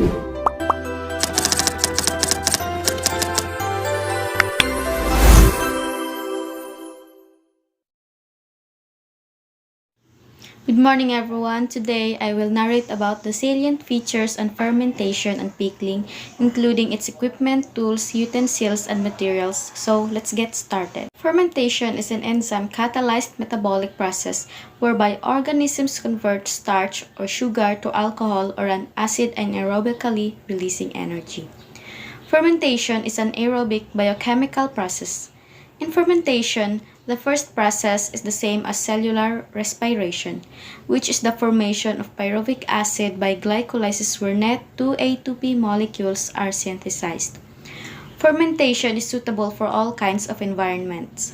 Good morning everyone. Today I will narrate about the salient features on fermentation and pickling, including its equipment, tools, utensils, and materials. So let's get started. Fermentation is an enzyme catalyzed metabolic process whereby organisms convert starch or sugar to alcohol or an acid anaerobically releasing energy. Fermentation is an aerobic biochemical process. In fermentation, the first process is the same as cellular respiration, which is the formation of pyruvic acid by glycolysis where net 2A2P molecules are synthesized. Fermentation is suitable for all kinds of environments.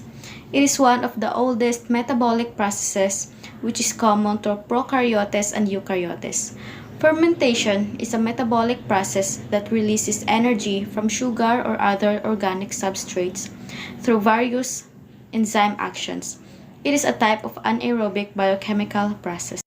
It is one of the oldest metabolic processes which is common to prokaryotes and eukaryotes. Fermentation is a metabolic process that releases energy from sugar or other organic substrates through various enzyme actions. It is a type of anaerobic biochemical process.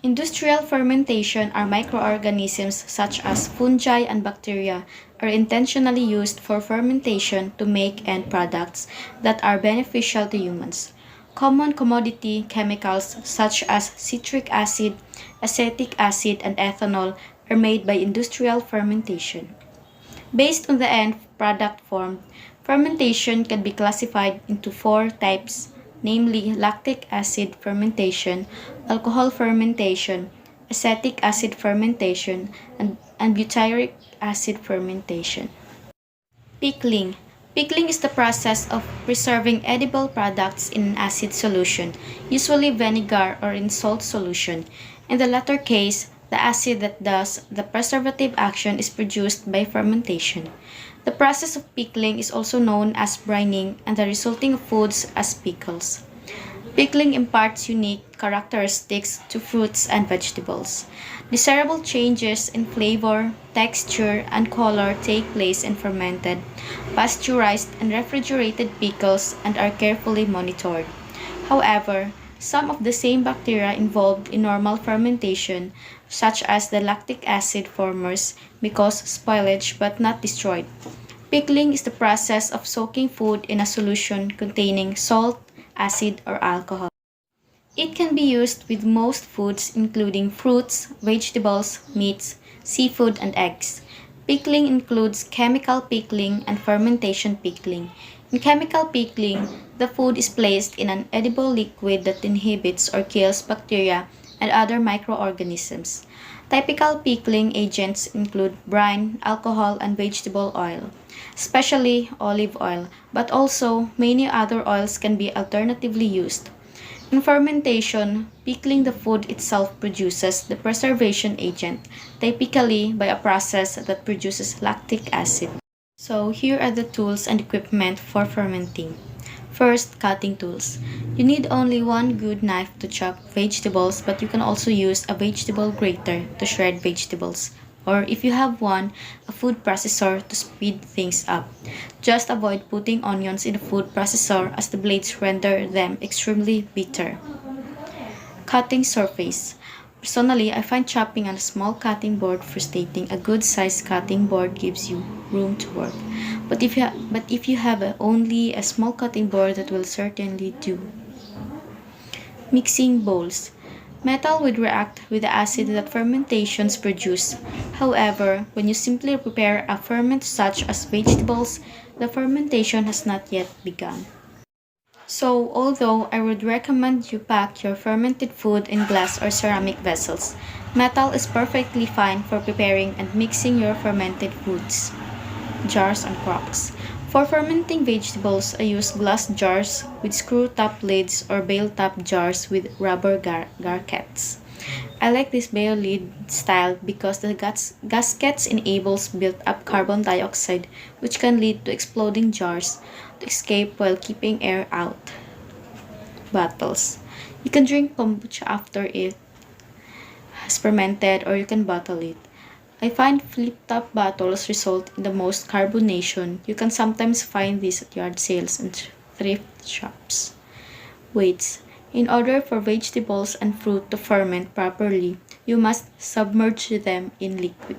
Industrial fermentation are microorganisms such as fungi and bacteria are intentionally used for fermentation to make end products that are beneficial to humans. Common commodity chemicals such as citric acid, acetic acid, and ethanol are made by industrial fermentation. Based on the end product formed, fermentation can be classified into four types, namely lactic acid fermentation, alcohol fermentation, acetic acid fermentation, and butyric acid fermentation. Pickling. Pickling is the process of preserving edible products in an acid solution, usually vinegar or in salt solution. In the latter case, the acid that does the preservative action is produced by fermentation. The process of pickling is also known as brining and the resulting foods as pickles. Pickling imparts unique characteristics to fruits and vegetables. Desirable changes in flavor, texture, and color take place in fermented, pasteurized, and refrigerated pickles and are carefully monitored. However, some of the same bacteria involved in normal fermentation, such as the lactic acid formers, may cause spoilage but not destroyed. Pickling is the process of soaking food in a solution containing salt, acid, or alcohol. It can be used with most foods including fruits, vegetables, meats, seafood, and eggs. Pickling includes chemical pickling and fermentation pickling. In chemical pickling, the food is placed in an edible liquid that inhibits or kills bacteria and other microorganisms. Typical pickling agents include brine, alcohol, and vegetable oil, especially olive oil, but also many other oils can be alternatively used. In fermentation, pickling the food itself produces the preservation agent, typically by a process that produces lactic acid. So here are the tools and equipment for fermenting. First, cutting tools. You need only one good knife to chop vegetables, but you can also use a vegetable grater to shred vegetables. Or if you have one, a food processor to speed things up. Just avoid putting onions in the food processor as the blades render them extremely bitter. Cutting surface. Personally, I find chopping on a small cutting board frustrating. A good sized cutting board gives you room to work. But if you have only a small cutting board, that will certainly do. Mixing bowls. Metal would react with the acid that fermentations produce. However, when you simply prepare a ferment such as vegetables, the fermentation has not yet begun. So, although I would recommend you pack your fermented food in glass or ceramic vessels, metal is perfectly fine for preparing and mixing your fermented foods. Jars and crocks. For fermenting vegetables, I use glass jars with screw-top lids or bale-top jars with rubber gaskets. I like this bale lid style because the gaskets enables built-up carbon dioxide which can lead to exploding jars to escape while keeping air out. Bottles. You can drink kombucha after it has fermented or you can bottle it. I find flip-top bottles result in the most carbonation. You can sometimes find these at yard sales and thrift shops. Weights. In order for vegetables and fruit to ferment properly, you must submerge them in liquid.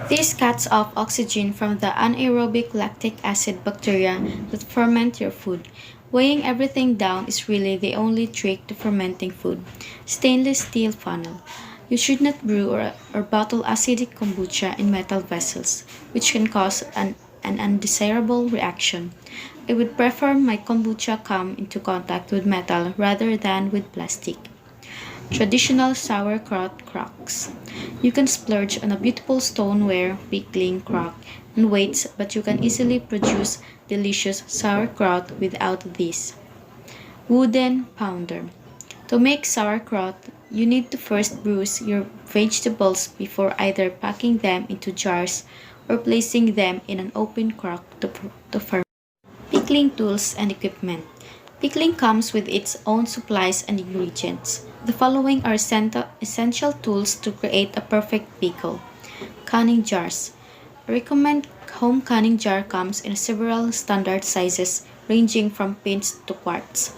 This cuts off oxygen from the anaerobic lactic acid bacteria that ferment your food. Weighing everything down is really the only trick to fermenting food. Stainless steel funnel. You should not brew or bottle acidic kombucha in metal vessels, which can cause an undesirable reaction. I would prefer my kombucha come into contact with metal rather than with plastic. Traditional sauerkraut crocks. You can splurge on a beautiful stoneware pickling crock and weights, but you can easily produce delicious sauerkraut without this. Wooden pounder. To make sauerkraut, you need to first bruise your vegetables before either packing them into jars or placing them in an open crock to ferment. Pickling tools and equipment. Pickling comes with its own supplies and ingredients. The following are essential tools to create a perfect pickle. Canning jars. I recommend home canning jar comes in several standard sizes ranging from pints to quarts.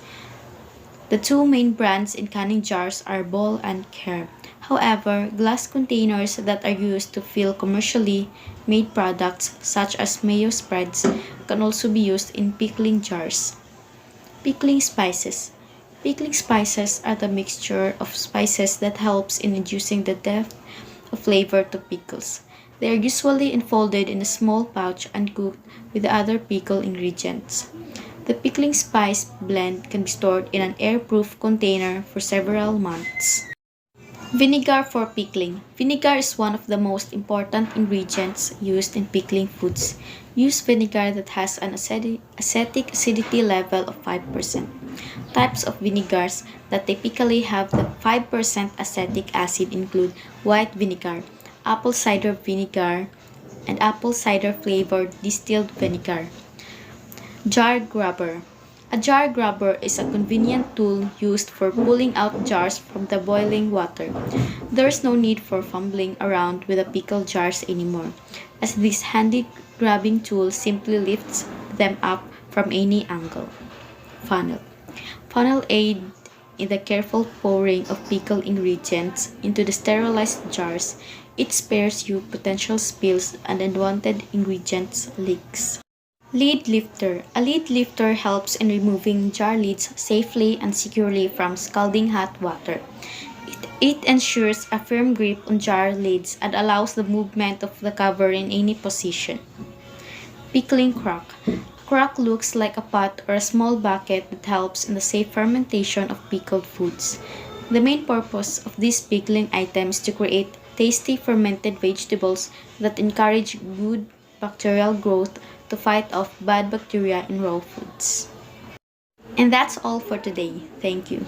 The two main brands in canning jars are Ball and Care. However, glass containers that are used to fill commercially made products such as mayo spreads can also be used in pickling jars. Pickling spices. Pickling spices are the mixture of spices that helps in inducing the depth of flavor to pickles. They are usually enfolded in a small pouch and cooked with the other pickle ingredients. The pickling spice blend can be stored in an airproof container for several months. Vinegar for pickling. Vinegar is one of the most important ingredients used in pickling foods. Use vinegar that has an acetic acidity level of 5%. Types of vinegars that typically have the 5% acetic acid include white vinegar, apple cider vinegar, and apple cider flavored distilled vinegar. Jar grabber. A jar grabber is a convenient tool used for pulling out jars from the boiling water. There is no need for fumbling around with the pickle jars anymore, as this handy grabbing tool simply lifts them up from any angle. Funnel. Funnel aid in the careful pouring of pickle ingredients into the sterilized jars. It spares you potential spills and unwanted ingredients leaks. Lid lifter. A lid lifter helps in removing jar lids safely and securely from scalding hot water. It ensures a firm grip on jar lids and allows the movement of the cover in any position. Pickling crock. A crock looks like a pot or a small bucket that helps in the safe fermentation of pickled foods. The main purpose of this pickling item is to create tasty fermented vegetables that encourage good bacterial growth to fight off bad bacteria in raw foods. And that's all for today. Thank you.